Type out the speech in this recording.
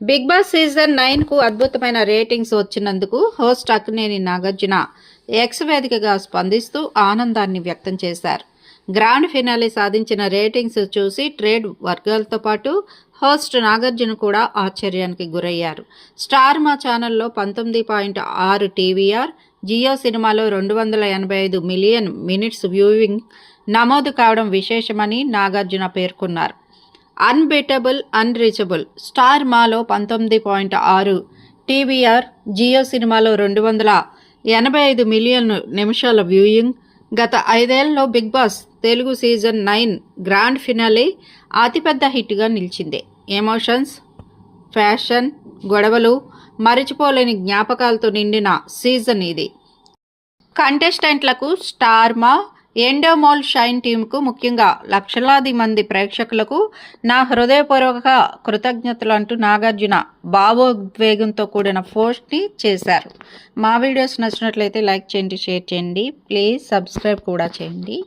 Big boss season 9కు అద్భుతమైన ratings వచ్చినందుకు host Akkineni Nagarjuna X వేదికగా స్పందిస్తూ ఆనందాన్ని వ్యక్తం చేశారు. గ్రాండ్ ఫినాలే సాధించిన రేటింగ్స్ చూసి ట్రేడ్ వర్గాలతో పాటు హోస్ట్ నాగార్జున కూడా ఆశ్చర్యానికి గురయ్యారు. స్టార్ మా ఛానల్లో 19.6 టీవీఆర్, జియో సినిమాలో 285 మిలియన్ మినిట్స్ వ్యూవింగ్ నమోదు కావడం విశేషమని నాగార్జున పేర్కొన్నారు. అన్బీటబుల్, అన్రీచబుల్ స్టార్ మాలో 19.6 టీవీఆర్, జియో సినిమాలో 285 మిలియన్ నిమిషాల వ్యూయింగ్. గత 5 ఏళ్లలో Bigg Boss Telugu season 9 grand finale అతిపెద్ద హిట్గా నిలిచింది. ఎమోషన్స్, ఫ్యాషన్, గొడవలు, మరిచిపోలేని జ్ఞాపకాలతో నిండిన సీజన్ ఇది. కంటెస్టెంట్లకు, స్టార్ మా, ఎండోమోల్ షైన్ టీంకు, ముఖ్యంగా లక్షలాది మంది ప్రేక్షకులకు నా హృదయపూర్వక కృతజ్ఞతలు అంటూ నాగార్జున భావోద్వేగంతో కూడిన పోస్ట్ని చేశారు. మా వీడియోస్ నచ్చినట్లయితే లైక్ చేయండి, షేర్ చేయండి, ప్లీజ్ సబ్స్క్రైబ్ కూడా చేయండి.